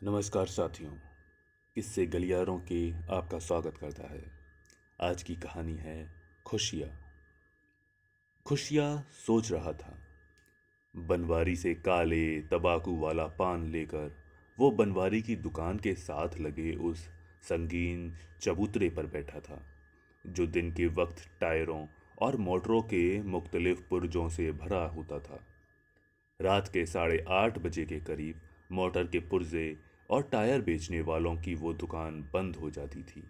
नमस्कार साथियों। किस्से गलियारों के आपका स्वागत करता है। आज की कहानी है खुशिया। खुशिया सोच रहा था। बनवारी से काले तंबाकू वाला पान लेकर वो बनवारी की दुकान के साथ लगे उस संगीन चबूतरे पर बैठा था, जो दिन के वक्त टायरों और मोटरों के मुख्तलिफ पुर्जों से भरा होता था। रात के 8:30 बजे के करीब मोटर के पुर्जे और टायर बेचने वालों की वो दुकान बंद हो जाती थी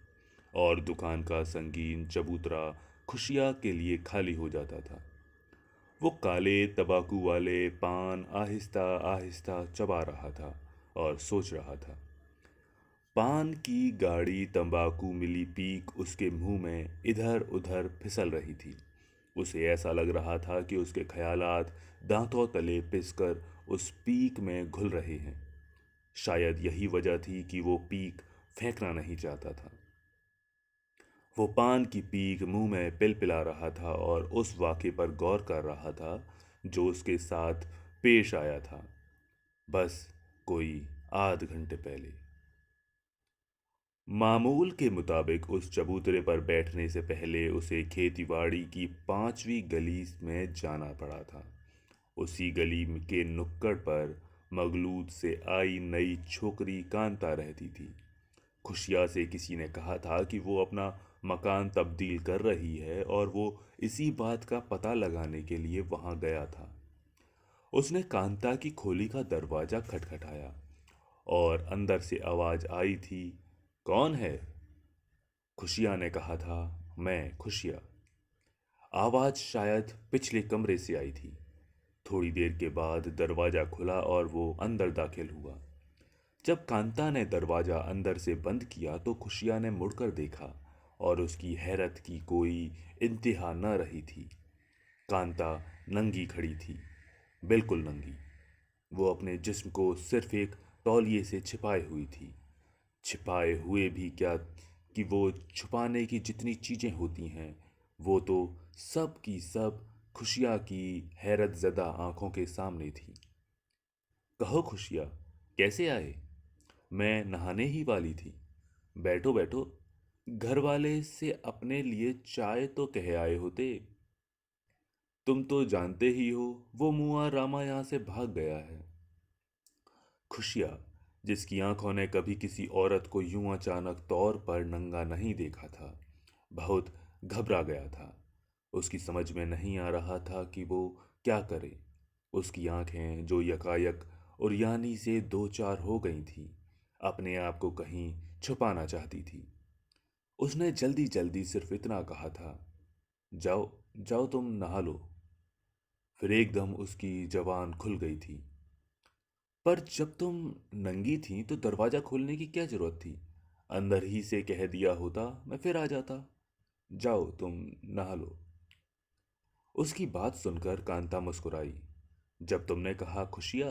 और दुकान का संगीन चबूतरा खुशिया के लिए खाली हो जाता था। वो काले तंबाकू वाले पान आहिस्ता आहिस्ता चबा रहा था और सोच रहा था। पान की गाढ़ी तंबाकू मिली पीक उसके मुंह में इधर उधर फिसल रही थी। उसे ऐसा लग रहा था कि उसके ख्यालात दांतों तले पिसकर उस पीक में घुल रहे हैं। शायद यही वजह थी कि वो पीक फेंकना नहीं चाहता था। वो पान की पीक मुंह में पिलपिला रहा था और उस वाक़े पर गौर कर रहा था जो उसके साथ पेश आया था, बस कोई आध घंटे पहले। मामूल के मुताबिक उस चबूतरे पर बैठने से पहले उसे खेतीबाड़ी की 5वीं गली में जाना पड़ा था। उसी गली के नुक्कड़ पर मगलूद से आई नई छोकरी कांता रहती थी। खुशिया से किसी ने कहा था कि वो अपना मकान तब्दील कर रही है और वो इसी बात का पता लगाने के लिए वहां गया था। उसने कांता की खोली का दरवाजा खटखटाया और अंदर से आवाज आई थी, कौन है? खुशिया ने कहा था, मैं खुशिया। आवाज शायद पिछले कमरे से आई थी। थोड़ी देर के बाद दरवाजा खुला और वो अंदर दाखिल हुआ। जब कांता ने दरवाजा अंदर से बंद किया तो खुशिया ने मुड़कर देखा और उसकी हैरत की कोई इंतहा न रही थी। कांता नंगी खड़ी थी, बिल्कुल नंगी। वो अपने जिस्म को सिर्फ एक तौलिए से छिपाए हुई थी। छिपाए हुए भी क्या, कि वो छुपाने की जितनी चीजें होती हैं वो तो सब की सब खुशिया की हैरत ज़दा आंखों के सामने थी। कहो खुशिया, कैसे आए? मैं नहाने ही वाली थी। बैठो बैठो, घर वाले से अपने लिए चाय तो कह आए होते। तुम तो जानते ही हो वो मुआ रामा यहाँ से भाग गया है। खुशिया, जिसकी आंखों ने कभी किसी औरत को यूं अचानक तौर पर नंगा नहीं देखा था, बहुत घबरा गया था। उसकी समझ में नहीं आ रहा था कि वो क्या करे। उसकी आंखें जो यकायक उरियानी से दो चार हो गई थीं, अपने आप को कहीं छुपाना चाहती थी। उसने जल्दी जल्दी सिर्फ इतना कहा था, जाओ जाओ तुम नहा लो। फिर एकदम उसकी जबान खुल गई थी, पर जब तुम नंगी थी तो दरवाजा खोलने की क्या जरूरत थी? अंदर ही से कह दिया होता मैं फिर आ जाता। जाओ तुम नहा लो। उसकी बात सुनकर कांता मुस्कुराई। जब तुमने कहा खुशिया,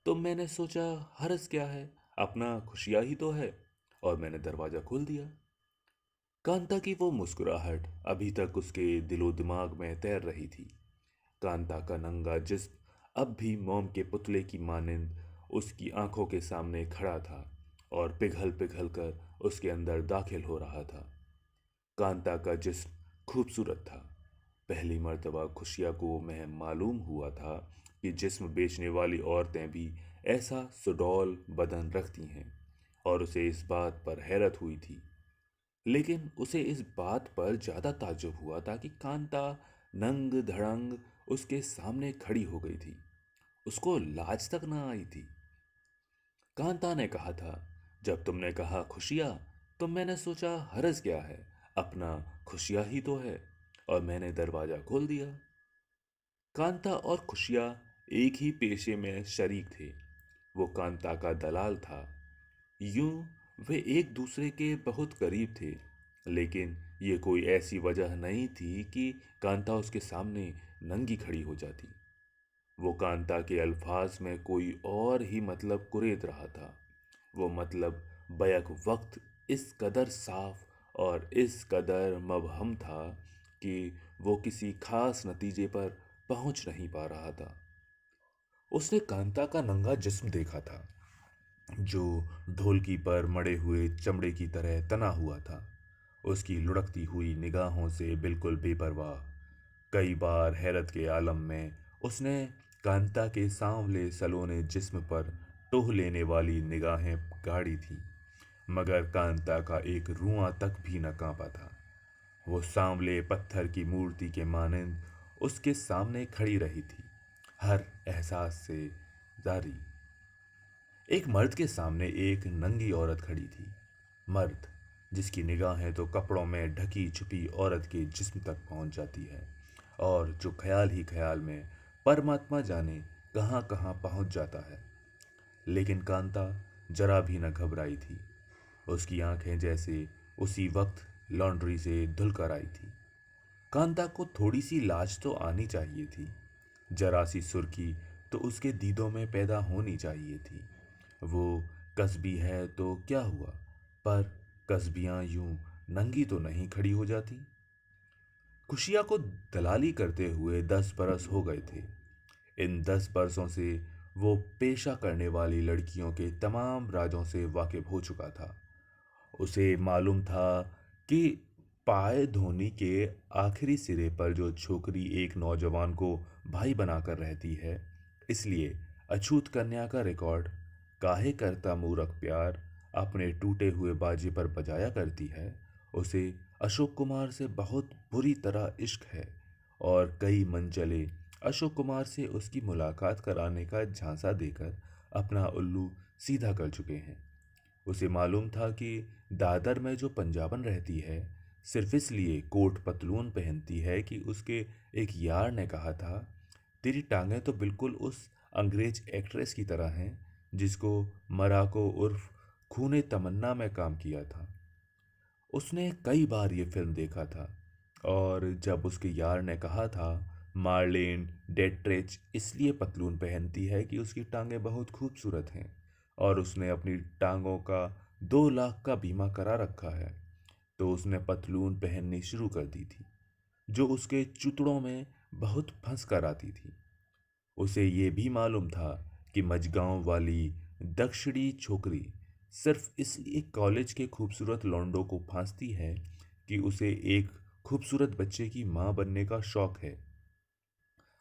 तो मैंने सोचा हर्ज क्या है, अपना खुशिया ही तो है, और मैंने दरवाजा खोल दिया। कांता की वो मुस्कुराहट अभी तक उसके दिलो दिमाग में तैर रही थी। कांता का नंगा जिस्म अब भी मोम के पुतले की मानिंद उसकी आंखों के सामने खड़ा था और पिघल पिघल कर उसके अंदर दाखिल हो रहा था। कांता का जिस्म खूबसूरत था। पहली मर्तबा खुशिया को मैं मालूम हुआ था कि जिस्म बेचने वाली औरतें भी ऐसा सुडौल बदन रखती हैं, और उसे इस बात पर हैरत हुई थी। लेकिन उसे इस बात पर ज्यादा ताज्जुब हुआ था कि कांता नंग धड़ंग उसके सामने खड़ी हो गई थी। उसको लाज तक ना आई थी। कांता ने कहा था, जब तुमने कहा खुशिया, तो मैंने सोचा हरज क्या है, अपना खुशिया ही तो है, और मैंने दरवाजा खोल दिया। कांता और खुशिया एक ही पेशे में शरीक थे। वो कांता का दलाल था। यूं वे एक दूसरे के बहुत करीब थे, लेकिन ये कोई ऐसी वजह नहीं थी कि कांता उसके सामने नंगी खड़ी हो जाती। वो कांता के अल्फाज में कोई और ही मतलब कुरेद रहा था। वो मतलब बैक वक्त इस कदर साफ और इस कदर मबहम था कि वो किसी खास नतीजे पर पहुंच नहीं पा रहा था। उसने कांता का नंगा जिस्म देखा था, जो ढोलकी पर मड़े हुए चमड़े की तरह तना हुआ था, उसकी लुढ़कती हुई निगाहों से बिल्कुल बेपरवाह। कई बार हैरत के आलम में उसने कांता के सांवले सलोने जिस्म पर टोह लेने वाली निगाहें गाड़ी थीं, मगर कांता का एक रुआं तक भी न कांपा था। वो सांवले पत्थर की मूर्ति के मानंद उसके सामने खड़ी रही थी, हर एहसास से जारी। एक मर्द के सामने एक नंगी औरत खड़ी थी। मर्द जिसकी निगाहें तो कपड़ों में ढकी छुपी औरत के जिस्म तक पहुंच जाती है, और जो ख्याल ही ख्याल में परमात्मा जाने कहाँ कहाँ पहुंच जाता है। लेकिन कांता जरा भी न घबराई थी। उसकी आंखें जैसे उसी वक्त लॉन्ड्री से धुलकर आई थी। कांता को थोड़ी सी लाज तो आनी चाहिए थी। जरा सी सुर्खी तो उसके दीदों में पैदा होनी चाहिए थी। वो कस्बी है तो क्या हुआ, पर कस्बियां यूं नंगी तो नहीं खड़ी हो जाती। खुशिया को दलाली करते हुए 10 बरस हो गए थे। इन 10 बरसों से वो पेशा करने वाली लड़कियों के तमाम राजों से वाकिफ हो चुका था। उसे मालूम था कि पाए धोनी के आखिरी सिरे पर जो छोकरी एक नौजवान को भाई बनाकर रहती है, इसलिए अछूत कन्या का रिकॉर्ड काहे करता मूरख प्यार अपने टूटे हुए बाजे पर बजाया करती है, उसे अशोक कुमार से बहुत बुरी तरह इश्क है। और कई मनचले अशोक कुमार से उसकी मुलाकात कराने का झांसा देकर अपना उल्लू सीधा कर चुके हैं। उसे मालूम था कि दादर में जो पंजाबन रहती है, सिर्फ इसलिए कोट पतलून पहनती है कि उसके एक यार ने कहा था, तेरी टांगें तो बिल्कुल उस अंग्रेज एक्ट्रेस की तरह हैं जिसको मराको उर्फ खूने तमन्ना में काम किया था। उसने कई बार ये फिल्म देखा था, और जब उसके यार ने कहा था मार्लेन डेट्रेच इसलिए पतलून पहनती है कि उसकी टांगें बहुत खूबसूरत हैं और उसने अपनी टांगों का 2 लाख का बीमा करा रखा है, तो उसने पतलून पहननी शुरू कर दी थी, जो उसके चुतड़ों में बहुत फंस कर आती थी। उसे ये भी मालूम था कि मजगांव वाली दक्षिणी छोकरी सिर्फ इसलिए कॉलेज के खूबसूरत लौंडों को फांसती है कि उसे एक खूबसूरत बच्चे की माँ बनने का शौक है।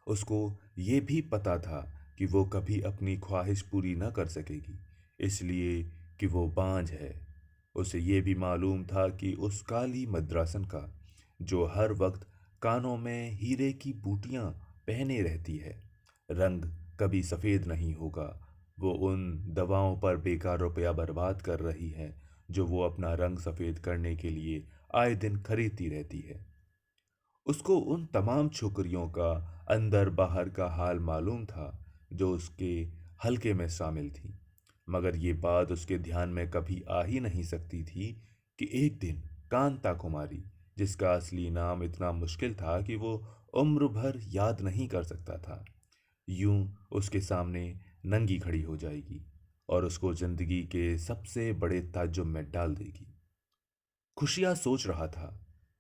उसको ये भी पता था कि वो कभी अपनी ख्वाहिश पूरी न कर सकेगी, इसलिए कि वो बांझ है। उसे ये भी मालूम था कि उस काली मद्रासन का, जो हर वक्त कानों में हीरे की बूटियां पहने रहती है, रंग कभी सफ़ेद नहीं होगा। वो उन दवाओं पर बेकार रुपया बर्बाद कर रही है जो वो अपना रंग सफ़ेद करने के लिए आए दिन खरीदती रहती है। उसको उन तमाम छोकरियों का अंदर बाहर का हाल मालूम था जो उसके हल्के में शामिल थी, मगर ये बात उसके ध्यान में कभी आ ही नहीं सकती थी कि एक दिन कांता कुमारी, जिसका असली नाम इतना मुश्किल था कि वो उम्र भर याद नहीं कर सकता था, यूं उसके सामने नंगी खड़ी हो जाएगी और उसको जिंदगी के सबसे बड़े ताज्जुब में डाल देगी। खुशियाँ सोच रहा था।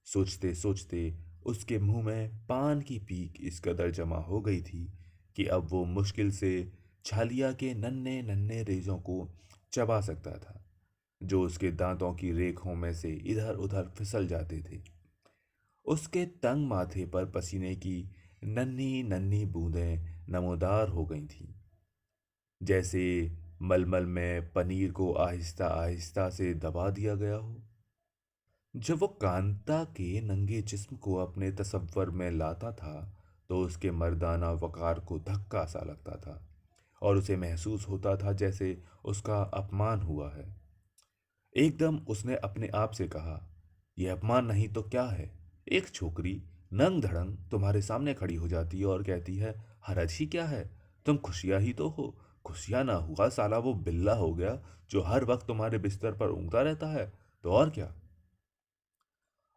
सोचते सोचते उसके मुंह में पान की पीक इस कदर जमा हो गई थी कि अब वो मुश्किल से छालिया के नन्हे नन्हे रेजों को चबा सकता था, जो उसके दांतों की रेखों में से इधर उधर फिसल जाते थे। उसके तंग माथे पर पसीने की नन्ही नन्ही बूंदें नमोदार हो गई थीं, जैसे मलमल में पनीर को आहिस्ता आहिस्ता से दबा दिया गया हो। जब वो कांता के नंगे जिस्म को अपने तसव्वुर में लाता था, तो उसके मर्दाना वकार को धक्का सा लगता था और उसे महसूस होता था जैसे उसका अपमान हुआ है। एकदम उसने अपने आप से कहा, यह अपमान नहीं तो क्या है? एक छोकरी नंग धड़ंग तुम्हारे सामने खड़ी हो जाती है और कहती है, हरज ही क्या है? तुम खुशियाँ ही तो हो। खुशियाँ ना हुआ साला वो बिल्ला हो गया जो हर वक्त तुम्हारे बिस्तर पर ऊँगता रहता है, तो और क्या।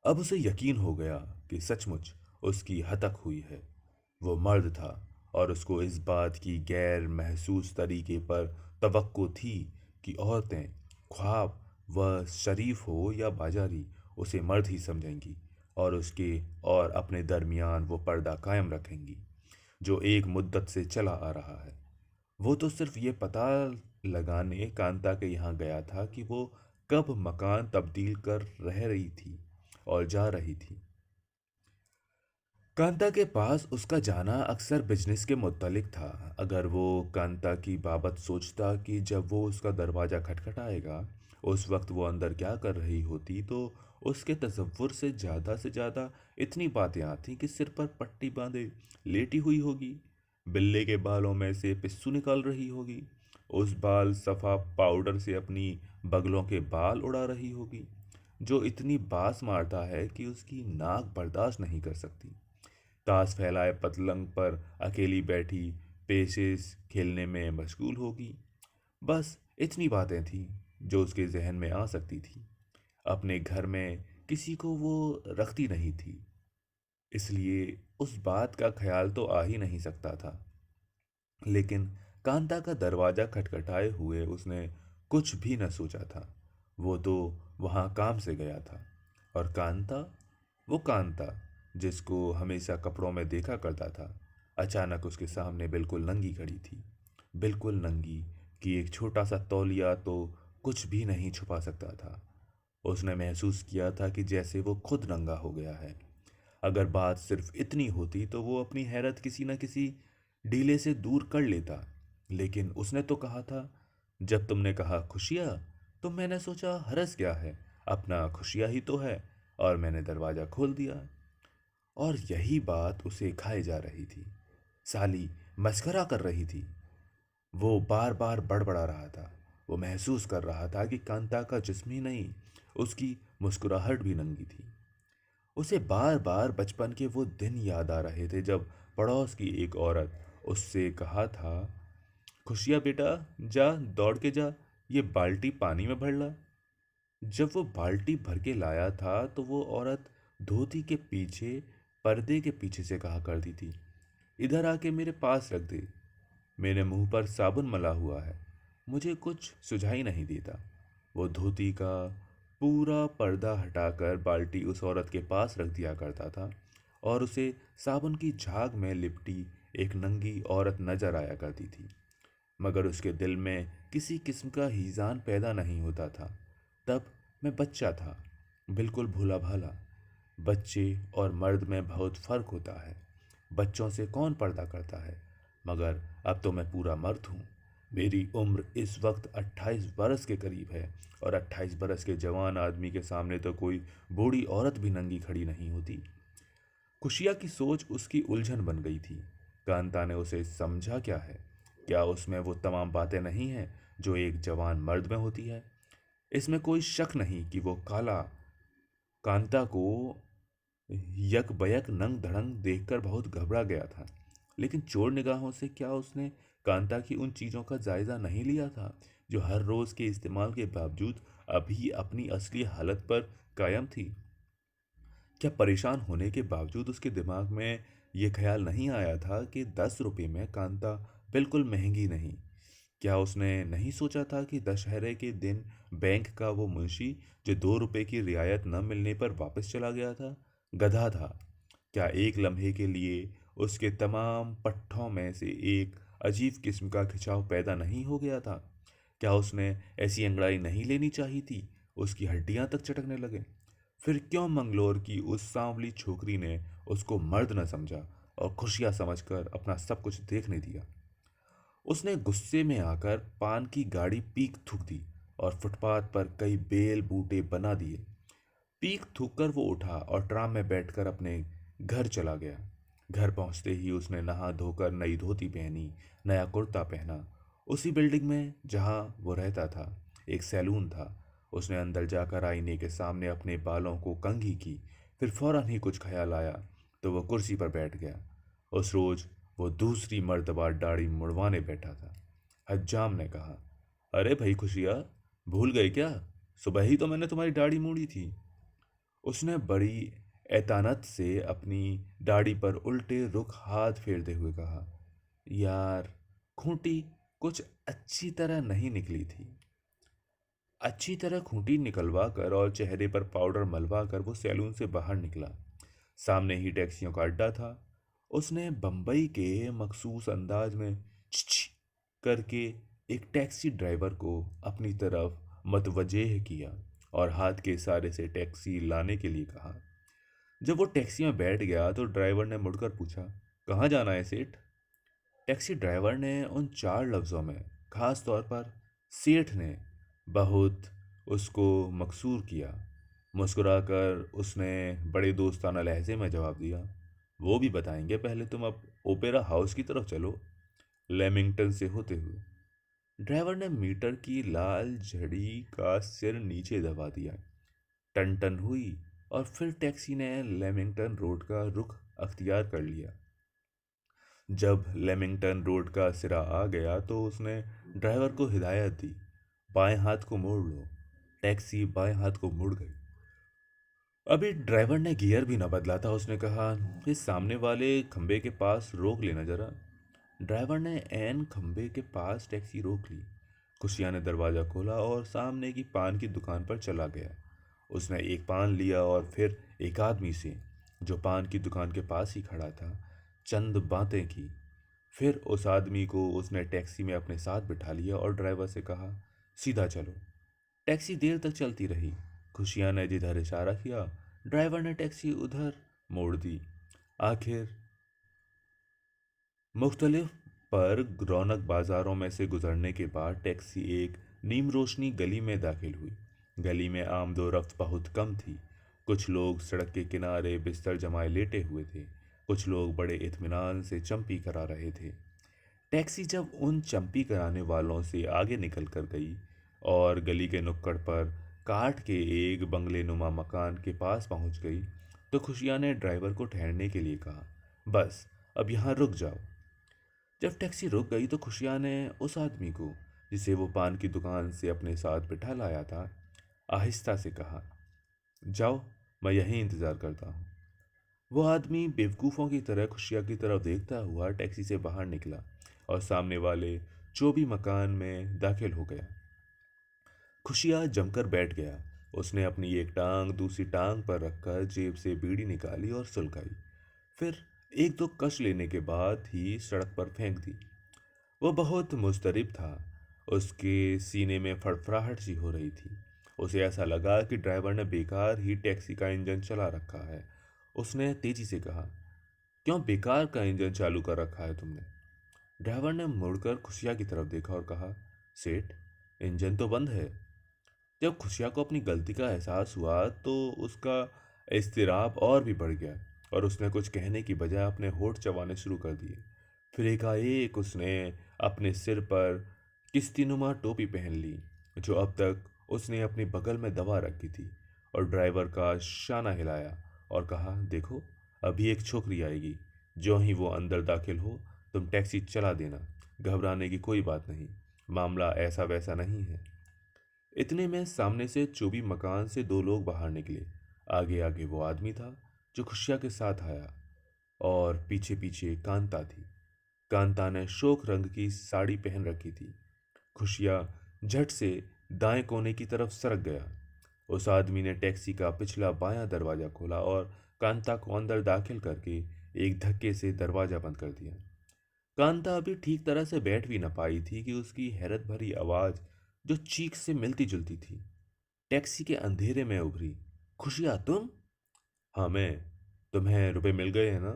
अब उसे यकीन हो गया कि सचमुच उसकी हतक हुई है। वो मर्द था और उसको इस बात की गैर महसूस तरीके पर तवक्को थी कि औरतें, ख्वाब वह शरीफ हो या बाजारी, उसे मर्द ही समझेंगी और उसके और अपने दरमियान वो पर्दा कायम रखेंगी जो एक मुद्दत से चला आ रहा है। वो तो सिर्फ ये पता लगाने कांता के यहाँ गया था कि वो कब मकान तब्दील कर रह रही थी और जा रही थी। कांता के पास उसका जाना अक्सर बिजनेस के मुत्तलिक था। अगर वो कांता की बाबत सोचता कि जब वो उसका दरवाज़ा खटखटाएगा उस वक्त वो अंदर क्या कर रही होती, तो उसके तसव्वुर से ज़्यादा इतनी बातें आती कि सिर पर पट्टी बांधे लेटी हुई होगी, बिल्ले के बालों में से पिस्सू निकाल रही होगी, उस बाल सफ़ा पाउडर से अपनी बगलों के बाल उड़ा रही होगी, जो इतनी बास मारता है कि उसकी नाक बर्दाश्त नहीं कर सकती। ताश फैलाए पतलंग पर अकेली बैठी पेशेस खेलने में मशगूल होगी। बस इतनी बातें थीं जो उसके जहन में आ सकती थी। अपने घर में किसी को वो रखती नहीं थी, इसलिए उस बात का ख्याल तो आ ही नहीं सकता था। लेकिन कांता का दरवाज़ा खटखटाए हुए उसने कुछ भी न सोचा था। वो तो वहाँ काम से गया था। और कांता, वो कांता जिसको हमेशा कपड़ों में देखा करता था, अचानक उसके सामने बिल्कुल नंगी खड़ी थी। बिल्कुल नंगी कि एक छोटा सा तौलिया तो कुछ भी नहीं छुपा सकता था। उसने महसूस किया था कि जैसे वो खुद नंगा हो गया है। अगर बात सिर्फ इतनी होती तो वो अपनी हैरत किसी न किसी ढीले से दूर कर लेता। लेकिन उसने तो कहा था, जब तुमने कहा खुशियाँ, तो मैंने सोचा हरस क्या है, अपना खुशियाँ ही तो है, और मैंने दरवाज़ा खोल दिया। और यही बात उसे खाए जा रही थी। साली मस्करा कर रही थी। वो बार बार बड़बड़ा रहा था। वो महसूस कर रहा था कि कांता का जिस्म ही नहीं, उसकी मुस्कुराहट भी नंगी थी। उसे बार बार बचपन के वो दिन याद आ रहे थे जब पड़ोस की एक औरत उससे कहा था, खुशिया बेटा, जा दौड़ के जा, ये बाल्टी पानी में भर ला। जब वो बाल्टी भर के लाया था तो वो औरत धोती के पीछे पर्दे के पीछे से कहा करती थी, इधर आके मेरे पास रख दे, मेरे मुंह पर साबुन मला हुआ है, मुझे कुछ सुझाई नहीं देता। वो धोती का पूरा पर्दा हटाकर बाल्टी उस औरत के पास रख दिया करता था और उसे साबुन की झाग में लिपटी एक नंगी औरत नजर आया करती थी। मगर उसके दिल में किसी किस्म का हीजान पैदा नहीं होता था। तब मैं बच्चा था, बिल्कुल भोला भाला। बच्चे और मर्द में बहुत फर्क होता है। बच्चों से कौन पर्दा करता है। मगर अब तो मैं पूरा मर्द हूँ। मेरी उम्र इस वक्त 28 बरस के करीब है और 28 बरस के जवान आदमी के सामने तो कोई बूढ़ी औरत भी नंगी खड़ी नहीं होती। खुशिया की सोच उसकी उलझन बन गई थी। कांता ने उसे समझा क्या है। क्या उसमें वो तमाम बातें नहीं हैं जो एक जवान मर्द में होती है। इसमें कोई शक नहीं कि वो काला कांता को यक बयक नंग धड़ंग देखकर बहुत घबरा गया था। लेकिन चोर निगाहों से क्या उसने कांता की उन चीज़ों का जायजा नहीं लिया था जो हर रोज़ के इस्तेमाल के बावजूद अभी अपनी असली हालत पर कायम थी। क्या परेशान होने के बावजूद उसके दिमाग में ये ख्याल नहीं आया था कि 10 रुपये में कांता बिल्कुल महंगी नहीं। क्या उसने नहीं सोचा था कि दशहरे के दिन बैंक का वो मुंशी जो 2 रुपए की रियायत न मिलने पर वापस चला गया था, गधा था। क्या एक लम्हे के लिए उसके तमाम पट्टों में से एक अजीब किस्म का खिंचाव पैदा नहीं हो गया था। क्या उसने ऐसी अंगड़ाई नहीं लेनी चाहिए थी, उसकी हड्डियां तक चटकने लगे। फिर क्यों मंगलोर की उस सांवली छोकरी ने उसको मर्द न समझा और खुशियां समझकर अपना सब कुछ देखने दिया। उसने गुस्से में आकर पान की गाड़ी पीक थूक दी और फुटपाथ पर कई बेल बूटे बना दिए। पीक थूककर वो उठा और ट्राम में बैठकर अपने घर चला गया। घर पहुंचते ही उसने नहा धोकर नई धोती पहनी, नया कुर्ता पहना। उसी बिल्डिंग में जहां वो रहता था एक सैलून था। उसने अंदर जाकर आईने के सामने अपने बालों को कंघी की। फिर फौरन ही कुछ ख्याल आया तो वो कुर्सी पर बैठ गया। उस रोज वो दूसरी मर्तबा दाढ़ी मुड़वाने बैठा था। हज्जाम ने कहा, अरे भाई खुशिया, भूल गए क्या? सुबह ही तो मैंने तुम्हारी दाढ़ी मूड़ी थी। उसने बड़ी एतानत से अपनी दाढ़ी पर उल्टे रुख हाथ फेरते हुए कहा, यार, खूंटी कुछ अच्छी तरह नहीं निकली थी। अच्छी तरह खूंटी निकलवा कर और चेहरे पर पाउडर मलवा कर वो सैलून से बाहर निकला। सामने ही टैक्सियों का अड्डा था। उसने बम्बई के मखसूस अंदाज में छी छी करके एक टैक्सी ड्राइवर को अपनी तरफ मतवजह किया और हाथ के इशारे से टैक्सी लाने के लिए कहा। जब वो टैक्सी में बैठ गया तो ड्राइवर ने मुड़कर पूछा, कहाँ जाना है सेठ? टैक्सी ड्राइवर ने उन चार लफ्ज़ों में, खास तौर पर सेठ ने, बहुत उसको मकसूर किया। मुस्कुराकर उसने बड़े दोस्ताना लहजे में जवाब दिया, वो भी बताएंगे, पहले तुम अब ओपेरा हाउस की तरफ चलो, लेमिंगटन से होते हुए। ड्राइवर ने मीटर की लाल झड़ी का सिर नीचे दबा दिया। टन टन हुई और फिर टैक्सी ने लेमिंगटन रोड का रुख अख्तियार कर लिया। जब लेमिंगटन रोड का सिरा आ गया तो उसने ड्राइवर को हिदायत दी, बाएं हाथ को मोड़ लो। टैक्सी बाएं हाथ को मुड़ गई। अभी ड्राइवर ने गियर भी न बदला था, उसने कहा, इस सामने वाले खंबे के पास रोक लेना जरा। ड्राइवर ने एन खंबे के पास टैक्सी रोक ली। खुशिया ने दरवाज़ा खोला और सामने की पान की दुकान पर चला गया। उसने एक पान लिया और फिर एक आदमी से, जो पान की दुकान के पास ही खड़ा था, चंद बातें की। फिर उस आदमी को उसने टैक्सी में अपने साथ बिठा लिया और ड्राइवर से कहा, सीधा चलो। टैक्सी देर तक चलती रही। खुशिया ने जिधर इशारा किया, ड्राइवर ने टैक्सी उधर मोड़ दी। आखिर मुख्तलिफ पर रौनक बाजारों में से गुजरने के बाद टैक्सी एक नीम रोशनी गली में दाखिल हुई। गली में आमदोरफ्त बहुत कम थी। कुछ लोग सड़क के किनारे बिस्तर जमाए लेटे हुए थे। कुछ लोग बड़े इत्मीनान से चंपी करा रहे थे। टैक्सी जब उन चंपी कराने वालों से आगे निकल कर गई और गली के नुक्कड़ पर काठ के एक बंगले नुमा मकान के पास पहुंच गई तो खुशिया ने ड्राइवर को ठहरने के लिए कहा, बस अब यहाँ रुक जाओ। जब टैक्सी रुक गई तो खुशिया ने उस आदमी को, जिसे वो पान की दुकान से अपने साथ बिठा लाया था, आहिस्ता से कहा, जाओ, मैं यहीं इंतज़ार करता हूँ। वो आदमी बेवकूफ़ों की तरह खुशिया की तरफ देखता हुआ टैक्सी से बाहर निकला और सामने वाले चोबी मकान में दाखिल हो गया। खुशिया जमकर बैठ गया। उसने अपनी एक टांग दूसरी टांग पर रखकर जेब से बीड़ी निकाली और सुलगाई। फिर एक दो कश लेने के बाद ही सड़क पर फेंक दी। वो बहुत मुस्तरिब था। उसके सीने में फड़फड़ाहट सी हो रही थी। उसे ऐसा लगा कि ड्राइवर ने बेकार ही टैक्सी का इंजन चला रखा है। उसने तेजी से कहा, क्यों बेकार का इंजन चालू कर रखा है तुमने? ड्राइवर ने मुड़कर खुशिया की तरफ देखा और कहा, सेठ, इंजन तो बंद है। जब खुशिया को अपनी गलती का एहसास हुआ तो उसका इज़्तिराब और भी बढ़ गया और उसने कुछ कहने की बजाय अपने होठ चबाने शुरू कर दिए। फिर एकाएक उसने अपने सिर पर किस्तीनुमा टोपी पहन ली, जो अब तक उसने अपने बगल में दबा रखी थी, और ड्राइवर का शाना हिलाया और कहा, देखो, अभी एक छोकरी आएगी। जो ही वो अंदर दाखिल हो तुम टैक्सी चला देना। घबराने की कोई बात नहीं, मामला ऐसा वैसा नहीं है। इतने में सामने से चोबी मकान से दो लोग बाहर निकले। आगे आगे वो आदमी था जो खुशिया के साथ आया और पीछे पीछे कांता थी। कांता ने शोक रंग की साड़ी पहन रखी थी। खुशिया झट से दाएं कोने की तरफ सरक गया। उस आदमी ने टैक्सी का पिछला बायां दरवाजा खोला और कांता को अंदर दाखिल करके एक धक्के से दरवाजा बंद कर दिया। कांता अभी ठीक तरह से बैठ भी न पाई थी कि उसकी हैरत भरी आवाज़, जो चीख से मिलती जुलती थी, टैक्सी के अंधेरे में उभरी। खुशिया, तुम? हाँ, मैं। तुम्हें रुपए मिल गए हैं ना?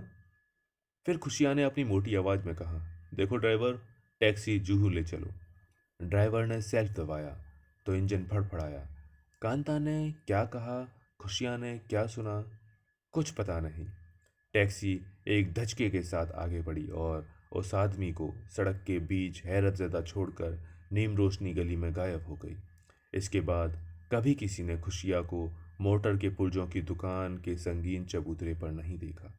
फिर खुशिया ने अपनी मोटी आवाज़ में कहा, देखो ड्राइवर, टैक्सी जूहू ले चलो। ड्राइवर ने सेल्फ दबाया तो इंजन फड़फड़ाया। कांता ने क्या कहा, खुशिया ने क्या सुना, कुछ पता नहीं। टैक्सी एक धचके के साथ आगे बढ़ी और उस आदमी को सड़क के बीच हैरत ज़दा छोड़कर नीम रोशनी गली में गायब हो गई। इसके बाद कभी किसी ने खुशिया को मोटर के पुर्जों की दुकान के संगीन चबूतरे पर नहीं देखा।